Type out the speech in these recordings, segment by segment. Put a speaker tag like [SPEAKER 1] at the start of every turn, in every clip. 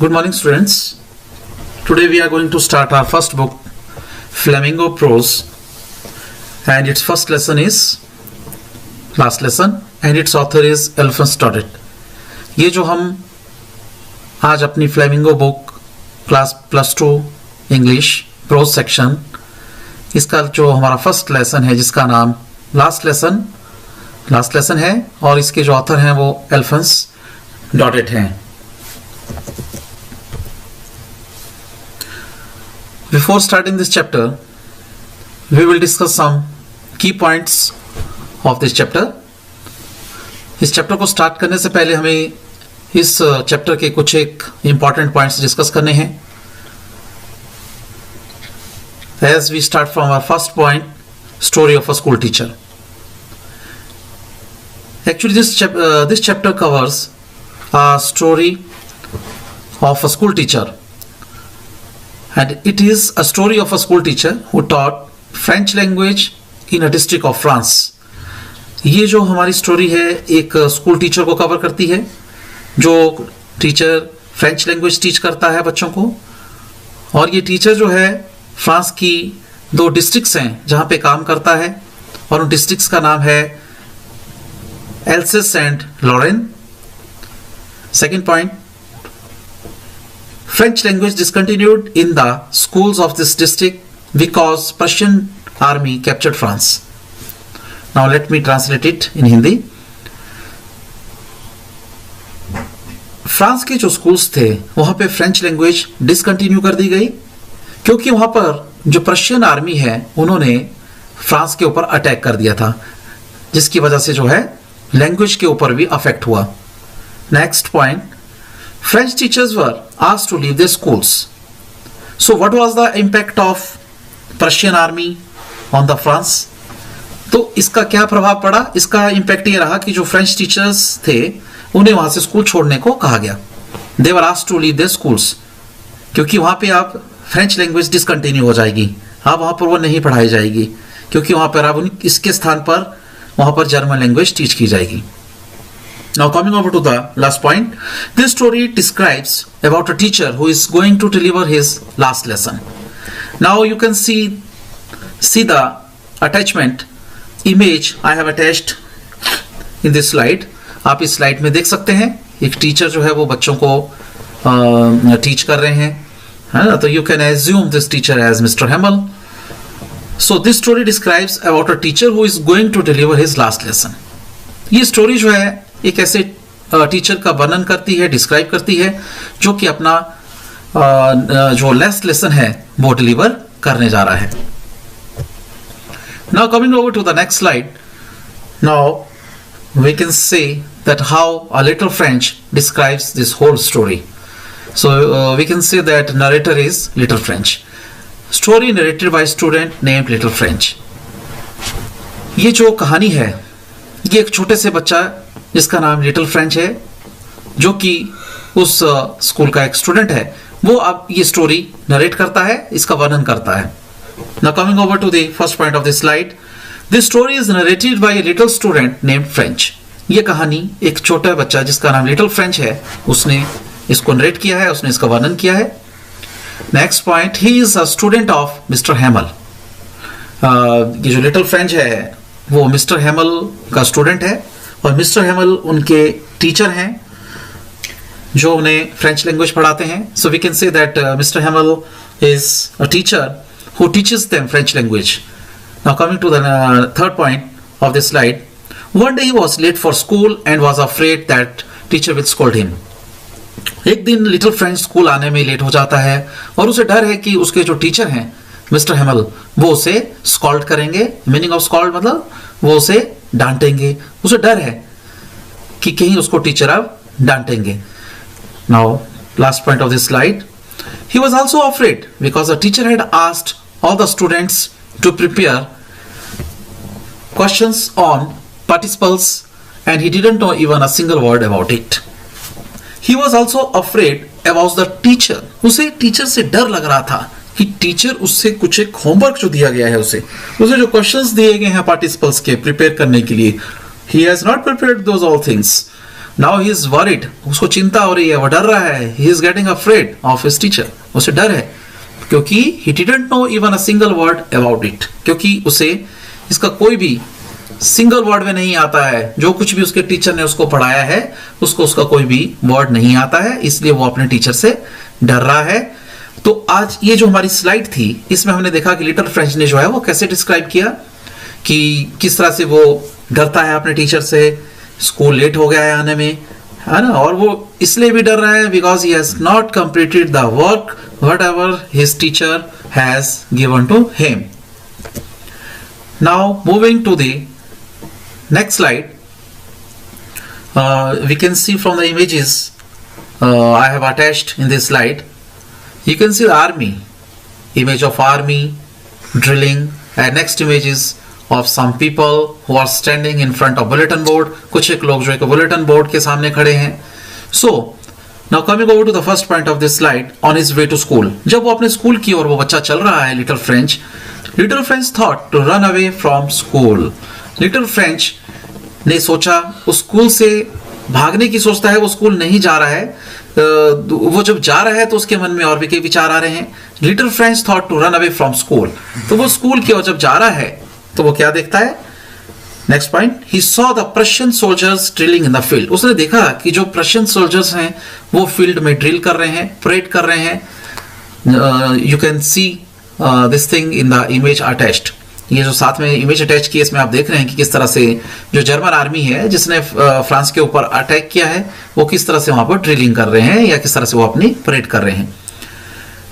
[SPEAKER 1] Good morning, students. Today we are going to start our first book, Flamingo Prose, and its first lesson is last lesson, and its author is Alphonse Daudet. ये जो हम आज अपनी flamingo book class +2 English pros section, इसका जो हमारा first lesson है जिसका नाम लास्ट लेसन है, और इसके जो ऑथर हैं वो एल्फोंस डॉडेट हैं. Before starting this chapter, we will discuss some key points of this chapter. इस चैप्टर को स्टार्ट करने से पहले हमें इस चैप्टर के कुछ एक इंपॉर्टेंट पॉइंट्स डिस्कस करने हैं. As we start from our first point, story of a school teacher. Actually, this chapter covers a story of a school teacher. And it is a story of a school teacher who taught French language in a district of France. ये जो हमारी story है एक school teacher को cover करती है, जो teacher French language teach करता है बच्चों को. और ये टीचर जो है फ्रांस की 2 डिस्ट्रिक्ट्स हैं जहाँ पे काम करता है, और उन डिस्ट्रिक्ट्स का नाम है Alsace and Lorraine. Second point, French language discontinued in the schools of this district because Prussian army captured France. Now let me translate it in Hindi. France के जो स्कूल्स थे वहां पे फ्रेंच लैंग्वेज डिसकंटिन्यू कर दी गई क्योंकि वहां पर जो प्रशियन आर्मी है उन्होंने फ्रांस के ऊपर अटैक कर दिया था, जिसकी वजह से जो है लैंग्वेज के ऊपर भी अफेक्ट हुआ. Next point, French teachers were asked to leave their schools. So what was the impact of Prussian army on the France? तो इसका क्या प्रभाव पड़ा? इसका इम्पैक्ट ये रहा कि जो फ्रेंच टीचर्स थे उन्हें वहां से स्कूल छोड़ने को कहा गया. They were asked to leave their schools क्योंकि वहां पे आप फ्रेंच लैंग्वेज डिसकंटिन्यू हो जाएगी, अब वहां पर वो नहीं पढ़ाई जाएगी क्योंकि वहां पर अब इसके स्थान पर वहां पर जर्मन लैंग्वेज टीच की जाएगी. Now coming over to the last point, this story describes about a teacher who is going to deliver his last lesson. Now you can see the attachment image I have attached in this slide. आप इस slide में देख सकते हैं एक teacher जो है वो बच्चों को टीच कर रहे हैं, है ना. तो you can assume this teacher as Mr. Hamel. So this story describes about a teacher who is going to deliver his last lesson. ये स्टोरी जो है एक ऐसे टीचर का वर्णन करती है, डिस्क्राइब करती है जो कि अपना जो लास्ट लेसन है वो डिलीवर करने जा रहा है. Now coming over to the next slide, now we can say that how a little French describes this whole story. So we can say that narrator is little French. Story narrated by student named little French. ये जो कहानी है ये एक छोटे से बच्चा जिसका नाम लिटिल फ्रेंच है, जो कि उस स्कूल का एक स्टूडेंट है, वो अब ये स्टोरी नरेट करता है, इसका वर्णन करता है. Now coming over to the first point of this slide, this story is narrated by a little student named French. ये कहानी एक छोटा बच्चा जिसका नाम लिटिल फ्रेंच है उसने इसको नरेट किया है, उसने इसका वर्णन किया है. Next point, he is a student of mister Hamel. ये जो लिटिल फ्रेंच है वो मिस्टर हेमल का स्टूडेंट है, और मिस्टर हेमल उनके टीचर हैं जो उन्हें फ्रेंच लैंग्वेज पढ़ाते हैं. So we can say that mister Hamel is a teacher who teaches them French language. Now coming to the third point of this slide, one day he was late for school and was afraid that teacher will scold him. एक दिन little French school आने में late हो जाता है और उसे डर है कि उसके जो टीचर हैं मिस्टर हेमल वो उसे स्कॉल्ड करेंगे. मीनिंग ऑफ स्कॉल्ड मतलब वो उसे डांटेंगे. उसे डर है कि कहीं उसको टीचर अब डांटेंगे. Now last point of this slide, he was also afraid because the teacher had asked all the students to prepare questions on participles and he didn't know even a single word about it. He was also afraid about the teacher. उसे teacher से डर लग रहा था कि teacher उससे कुछ एक होमवर्क जो दिया गया है उसे जो क्वेश्चंस दिए गए हैं पार्टिसिपल्स के प्रिपेयर करने के लिए, he has not prepared those all things. Now he is worried, उसको चिंता हो रही है, वो डर रहा है, ही is getting afraid of his teacher, उसे डर है क्योंकि ही didn't know even a single word about it, क्योंकि उसे इसका कोई भी सिंगल वर्ड में नहीं आता है, जो कुछ भी उसके टीचर ने उसको पढ़ाया है उसको उसका कोई भी वर्ड नहीं आता है, इसलिए वो अपने टीचर से डर रहा है। तो आज ये जो हमारी स्लाइड थी इसमें हमने देखा कि लिटिल फ्रेंच ने जो है वो कैसे डिस्क्राइब किया कि किस तरह से वो डरता है अपने टीचर से, स्कूल लेट हो गया है आने में, है ना, और वो इसलिए भी डर रहा है because he has not completed the work whatever his teacher has given to him. Now moving to the next slide, we can see from the images I have attached in this slide, you can see the army, image of army drilling, and next image is of some people who are standing in front of bulletin board, कुछ एक लोग जो एक bulletin board के सामने खड़े हैं। So now coming over to the first point of this slide, on his way to school, जब वो अपने स्कूल की ओर वो बच्चा चल रहा है little French thought to run away from school। Little French ने सोचा, उस स्कूल से भागने की सोचता है, वो स्कूल नहीं जा रहा है, वो जब जा रहा है तो उसके मन में और भी कई विचार आ रहे हैं। Little French thought to run away from school, तो वो स्कूल की ओर जब जा रहा है तो वो क्या देखता है, next point, he saw the Prussian soldiers drilling in the field, उसने देखा कि जो प्रशियन सोल्जर्स हैं वो फील्ड में ड्रिल कर रहे हैं, परेड कर रहे हैं। You can see this thing in the image attached, ये जो साथ में इमेज अटैच की है इसमें आप देख रहे हैं कि किस तरह से जो जर्मन आर्मी है जिसने फ्रांस के ऊपर अटैक किया है वो किस तरह से वहां पर ड्रिलिंग कर रहे हैं या किस तरह से वो अपनी परेड कर रहे हैं।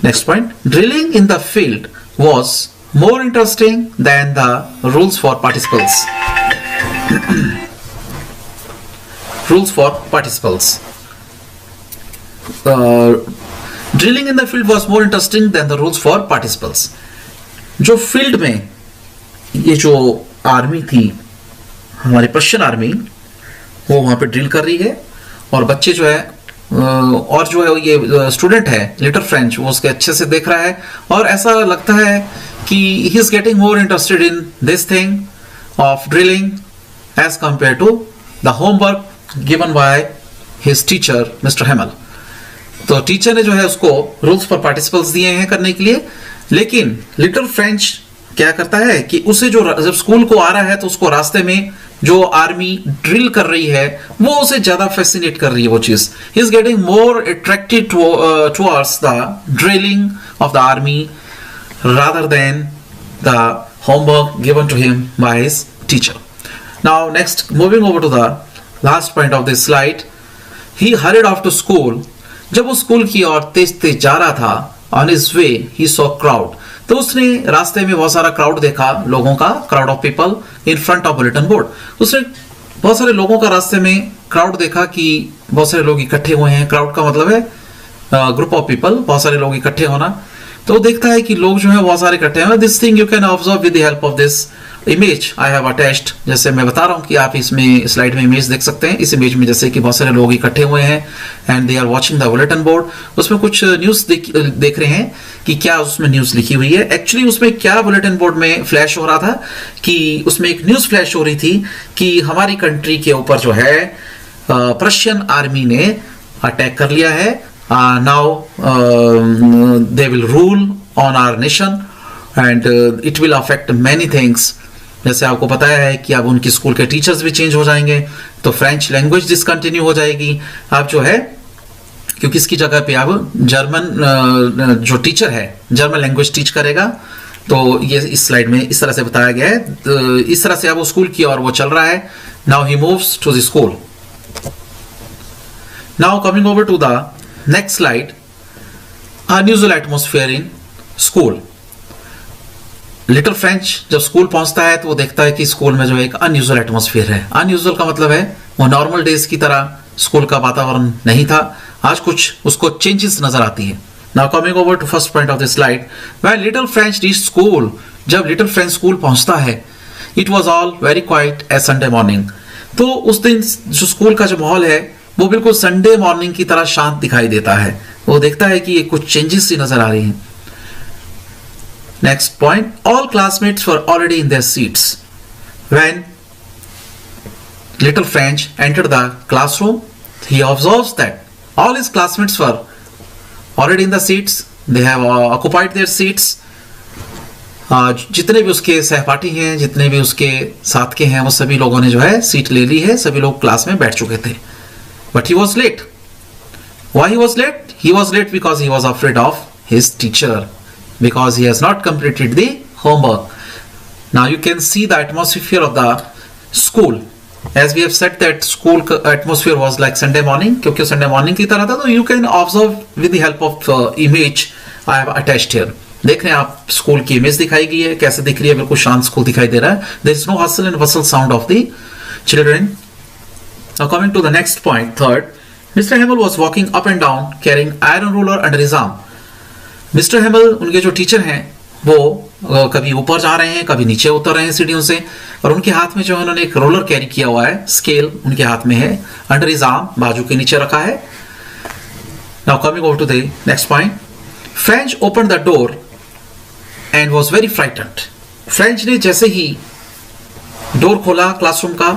[SPEAKER 1] Next point, drilling in the field was more interesting than the rules for participles. Rules for participles, drilling in the field was more interesting than the rules for participles. जो फील्ड में ये जो army थी हमारी Persian army, वो वहां पे drill कर रही है और बच्चे जो है और जो है ये स्टूडेंट है लिटिल फ्रेंच वो उसके अच्छे से देख रहा है और ऐसा लगता है कि he is getting more interested in this thing of drilling as compared to the homework given by his teacher mister Hamel. तो टीचर ने जो है उसको रूल्स फॉर पार्टिसिपल्स दिए हैं करने के लिए, लेकिन लिटिल फ्रेंच क्या करता है कि उसे जो जब स्कूल को आ रहा है तो उसको रास्ते में जो आर्मी ड्रिल कर रही है वो उसे ज्यादा फैसिनेट कर रही है वो चीज। He is getting more attracted towards the drilling of the army rather than the homework given to him by his teacher. Now next, moving over to the last point of this slide, he hurried off to school. जब वो school की ओर तेज तेज जा रहा था, on his way he saw crowd, तो उसने रास्ते में बहुत सारा क्राउड देखा, लोगों का, crowd of people in front of bulletin board. उसने बहुत सारे लोगों का रास्ते में क्राउड देखा कि बहुत सारे लोग इकट्ठे हुए हैं। क्राउड का मतलब है ग्रुप ऑफ पीपल, बहुत सारे लोग इकट्ठे होना। तो देखता है कि लोग जो है बहुत सारे इकट्ठे हैं। This thing you can observe with the help of this image I have attached. जैसे मैं बता रहा हूं कि आप इसमें स्लाइड में इमेज देख सकते हैं। इस इमेज में जैसे कि बहुत सारे लोग इकट्ठे हुए हैं and they are watching the bulletin board. उसमें कुछ न्यूज देख रहे हैं कि क्या उसमें न्यूज लिखी हुई है। एक्चुअली उसमें क्या बुलेटिन बोर्ड में फ्लैश हो रहा था कि उसमें एक न्यूज फ्लैश हो रही थी कि हमारी कंट्री के ऊपर जो है प्रशियन आर्मी ने अटैक कर लिया है। Now they will rule on our nation and it will affect many things. जैसे आपको पता है कि अब उनकी स्कूल के टीचर्स भी चेंज हो जाएंगे, तो फ्रेंच लैंग्वेज डिसकंटिन्यू हो जाएगी। आप जो है क्योंकि इसकी जगह पे अब जर्मन जो टीचर है जर्मन लैंग्वेज टीच करेगा। तो ये इस स्लाइड में इस तरह से बताया गया है। तो इस तरह से अब वो स्कूल की ओर वो चल रहा है। Now he moves to the school. Now coming over to the next slide, unusual atmosphere in school. Little French जब स्कूल पहुंचता है तो वो देखता है कि स्कूल में जो एक अनयूजुअल एटमॉस्फेयर है। अनयूजुअल का मतलब है वो नॉर्मल डेज की तरह स्कूल का वातावरण नहीं था, आज कुछ उसको चेंजेस नजर आती है। Now coming over to first point of this slide, when little French reached school, जब लिटिल फ्रेंच स्कूल पहुंचता है, it was all very quiet as Sunday morning. तो उस दिन जो स्कूल का जो माहौल है वो बिल्कुल संडे मॉर्निंग की तरह शांत दिखाई देता है। वो देखता है कि ये कुछ चेंजेस सी नजर आ रही हैं। Next point, all classmates were already in their seats when little French entered the classroom he observes that all his classmates were already in the seats. They have occupied their seats. जितने भी उसके सहपाठी हैं, जितने भी उसके साथ के हैं, वो सभी लोगों ने जो है सीट ले ली है, सभी लोग क्लास में बैठ चुके थे. But he was late. Why he was late? He was late because he was afraid of his teacher, because he has not completed the homework. Now you can see the atmosphere of the school. As we have said that school atmosphere was like Sunday morning, क्योंकि Sunday morning की तरह था, तो you can observe with the help of image I have attached here. देख रहे हैं आप, school की इमेज दिखाई गई है, कैसे दिख रही है, बिल्कुल शांत स्कूल दिखाई दे रहा है. There is no hustle and bustle sound of the children. Now coming to the next point, third, Mr. Hamill was walking up and down carrying iron ruler under his arm. Mr. Hamill, उनके जो teacher हैं, वो कभी ऊपर जा रहे हैं, कभी नीचे उतर रहे हैं सीढ़ियों से, और उनके हाथ में जो है उन्होंने एक रोलर कैरी किया हुआ है, स्केल उनके हाथ में है, अंडर हिज आर्म, बाजू के नीचे रखा है. Now coming over to the next point, French opened the door and was very frightened. French ने जैसे ही डोर खोला क्लासरूम का,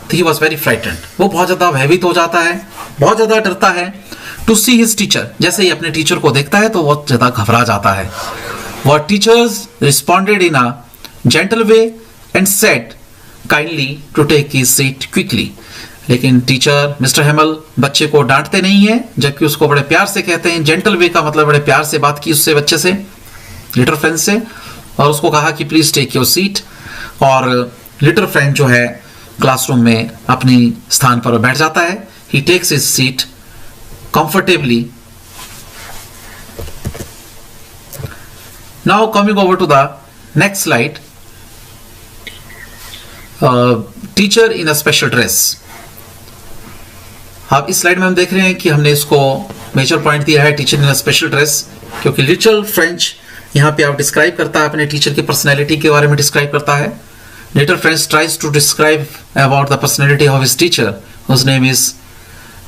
[SPEAKER 1] तो he was very frightened. वो बहुत ज्यादा भयभीत हो जाता है, बहुत ज्यादा डरता है. टू सी हिज टीचर, जैसे ही अपने टीचर को देखता है तो बहुत ज्यादा घबरा जाता है. What teachers responded in a gentle way and said kindly to take his seat quickly. लेकिन टीचर मिस्टर हेमल बच्चे को डांटते नहीं है, जबकि उसको बड़े प्यार से कहते हैं. जेंटल वे का मतलब बड़े प्यार से बात की उससे, बच्चे से, लिटिल फ्रेंच से, और उसको कहा कि प्लीज टेक योर सीट. और लिटिल फ्रेंच जो है क्लासरूम में अपनी स्थान पर बैठ जाता है. He takes his seat comfortably. Now coming over to the next slide, teacher in a special dress. अब इस स्लाइड में हम देख रहे हैं कि हमने इसको मेजर पॉइंट दिया है teacher in a special dress, क्योंकि लिटिल फ्रेंच यहाँ पे आप डिस्क्राइब करता है, अपने टीचर की पर्सनैलिटी के बारे में डिस्क्राइब करता है. Little French tries to describe about the personality of his teacher whose name is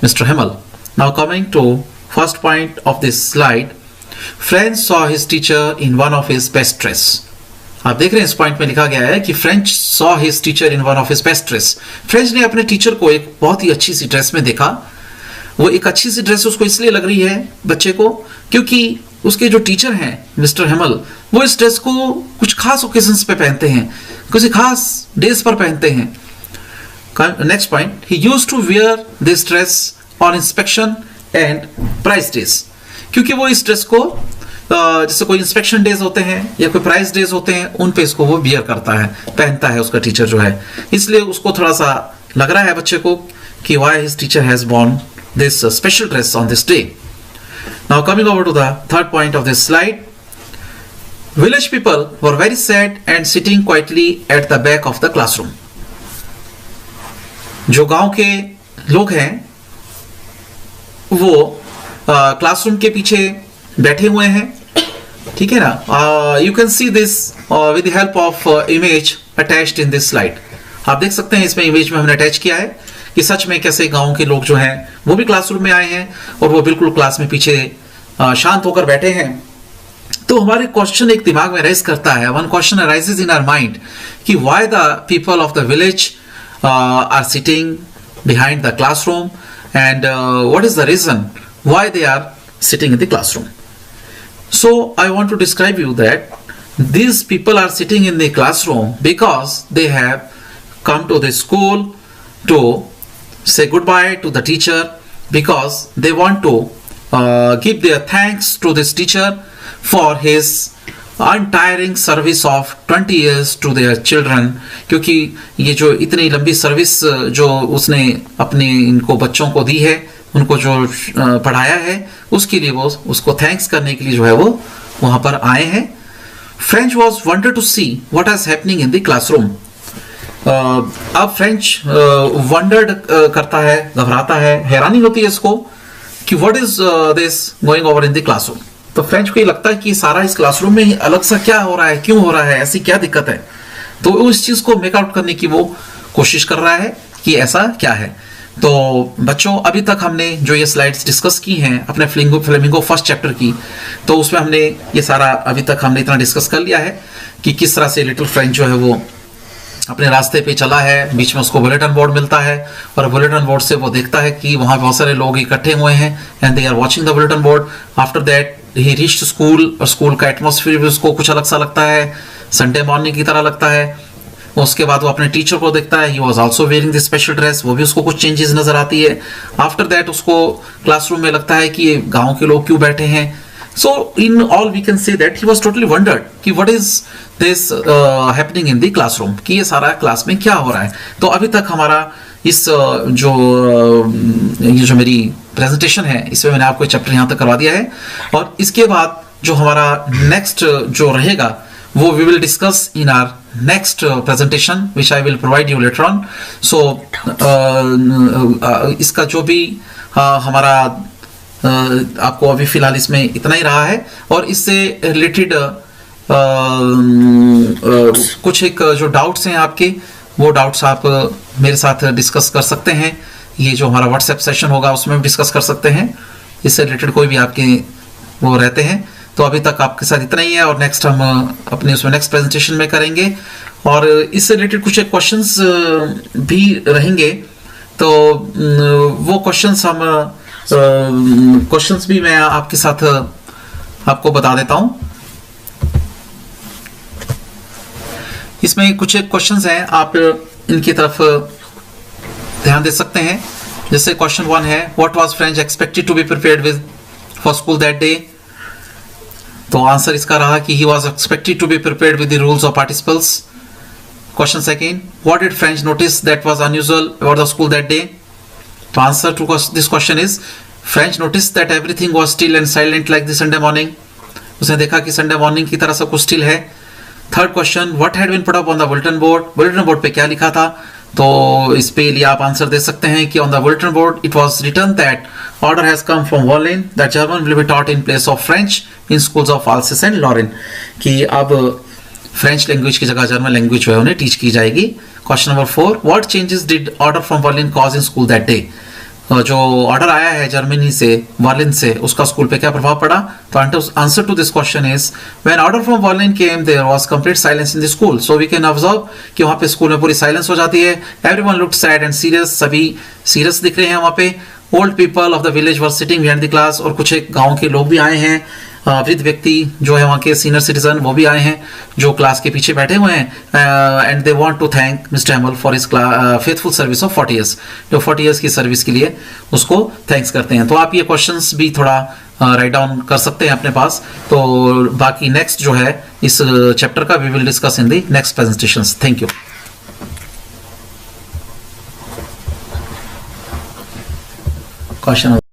[SPEAKER 1] Mr. Hamill. Now coming to first point of this slide, French saw his teacher in one of his best dress. आप देख रहे हैं इस point में लिखा गया है कि French saw his teacher in one of his best dress. French ने अपने टीचर को एक बहुत ही अच्छी सी ड्रेस में देखा. वो एक अच्छी सी ड्रेस उसको इसलिए लग रही है बच्चे को, क्योंकि उसके जो टीचर हैं मिस्टर हेमल, वो इस ड्रेस को कुछ खास ओकेजन्स पे पहनते हैं, किसी खास डेज पर पहनते हैं. Next point, he used to wear this dress on inspection and prize days. क्योंकि वो इस ड्रेस को जैसे कोई इंस्पेक्शन डेज होते हैं या कोई प्राइस डेज होते हैं, उन पे इसको वो बियर करता है, पहनता है उसका टीचर जो है. इसलिए उसको थोड़ा सा लग रहा है बच्चे को कि why his teacher has worn this special dress on this day. Now coming over to the third point of this slide, village people were very sad and sitting quietly at the back of the classroom. जो गांव के लोग हैं वो classroom के पीछे बैठे हुए हैं, ठीक है ना. You can see this with the help of image attached in this slide. आप देख सकते हैं इसमें इमेज में हमने अटैच किया है कि सच में कैसे गांव के लोग जो हैं वो भी क्लासरूम में आए हैं और वो बिल्कुल क्लास में पीछे शांत होकर बैठे हैं. तो हमारे क्वेश्चन एक दिमाग में राइज करता है, one question arises in our mind कि why the people of the village are sitting behind the classroom and what is the reason why they are sitting in the classroom. So I want to describe you that these people are sitting in the classroom because they have come to the school to say goodbye to the teacher, because they want to give their thanks to this teacher for his untiring service of 20 years to their children. क्योंकि ये जो इतनी लंबी service जो उसने अपने इनको बच्चों को दी है, उनको जो पढ़ाया है, उसके लिए वो उसको थैंक्स करने के लिए जो है वो वहां पर आए हैं. French was wonder to see what is happening in the classroom. अब फ्रेंच वंडर्ड करता है, घबराता है, हैरानी होती है इसको कि what is this going over in the classroom. तो फ्रेंच को ये लगता है कि सारा इस क्लासरूम में अलग सा क्या हो रहा है, क्यों हो रहा है, ऐसी क्या दिक्कत है. तो उस चीज को मेकआउट करने की वो कोशिश कर रहा है कि ऐसा क्या है. तो बच्चों, अभी तक हमने जो ये स्लाइड्स डिस्कस की हैं अपने फ्लेमिंगो फर्स्ट चैप्टर की, तो उसमें हमने ये सारा अभी तक हमने इतना डिस्कस कर लिया है कि किस तरह से लिटिल फ्रेंच जो है वो अपने रास्ते पे चला है, बीच में उसको बुलेटिन बोर्ड मिलता है और बुलेटिन बोर्ड से वो देखता है कि वहाँ बहुत सारे लोग इकट्ठे हुए हैं and they are watching the bulletin board. After that he reached school, और स्कूल का एटमॉस्फेयर भी उसको कुछ अलग सा लगता है, संडे मॉर्निंग की तरह लगता है। उसके बाद वो अपने टीचर को देखता है, he was also wearing this special dress, वो भी उसको कुछ चेंजेस नजर आती है। आफ्टर दैट उसको क्लासरूम में लगता है कि ये गाँव के लोग क्यों बैठे हैं। So in all we can say that he was totally wondered कि what is this happening in the classroom, कि ये सारा क्लास में क्या हो रहा है। तो अभी तक हमारा इस ये जो मेरी प्रेजेंटेशन है इसमें मैंने आपको चैप्टर यहाँ तक करवा दिया है, और इसके बाद जो हमारा नेक्स्ट जो रहेगा वो we will discuss in our next presentation which I will provide you later on. So इसका जो भी हमारा आपको अभी फिलहाल इसमें इतना ही रहा है, और इससे रिलेटेड कुछ एक जो डाउट्स हैं आपके, वो डाउट्स आप मेरे साथ डिस्कस कर सकते हैं। ये जो हमारा व्हाट्सएप सेशन होगा उसमें भी डिस्कस कर सकते हैं, इससे रिलेटेड कोई भी आपके वो रहते हैं। तो अभी तक आपके साथ इतना ही है, और नेक्स्ट हम अपने उसमें नेक्स्ट प्रेजेंटेशन में करेंगे, और इससे रिलेटेड कुछ एक क्वेश्चंस भी रहेंगे। तो वो क्वेश्चंस हम क्वेश्चंस भी मैं आपके साथ आपको बता देता हूं। इसमें कुछ क्वेश्चंस हैं, आप इनकी तरफ ध्यान दे सकते हैं। जैसे क्वेश्चन 1 है, what was French expected to be prepared with for school that day. तो आंसर इसका रहा कि he was expected to be prepared with the rules of participles. Question second, what did French notice that was unusual about the school that day. The answer to this question is French noticed that everything was still and silent like the Sunday morning. उसने देखा कि Sunday morning की तरह सब कुछ still है। Third question, what had been put up on the bulletin board. Bulletin board पे क्या लिखा था। तो इस पे लिए आप आंसर दे सकते हैं कि on the bulletin board it was written that order has come from Berlin that German will be taught in place of French in schools of Alsace and Lorraine, कि अब फ्रेंच लैंग्वेज की जगह German language जो है उन्हें teach की जाएगी। Question number 4, what changes did order from Berlin cause in school that day. जो ऑर्डर आया है जर्मनी से, बर्लिन से, उसका स्कूल पे क्या प्रभाव पड़ा। तो answer to this question is when order from Berlin came there was complete silence in the school. So we can observe कि वहां पे स्कूल में पूरी साइलेंस हो जाती है। Everyone looked sad and serious, सभी सीरियस दिख रहे हैं वहां पे। Old people of the village were sitting behind the class, और कुछ एक गांव के लोग भी आए हैं, वृद्ध व्यक्ति जो है वहाँ के सीनियर सिटीजन वो भी आए हैं जो क्लास के पीछे बैठे हुए हैं। And they want to thank mister Hamel for his faithful service of 40 years, जो 40 ईयर्स की सर्विस के लिए उसको थैंक्स करते हैं। तो आप ये क्वेश्चंस भी थोड़ा राइट डाउन कर सकते हैं अपने पास। तो बाकी नेक्स्ट जो है इस चैप्टर का we will discuss in the next presentations. Thank you. Question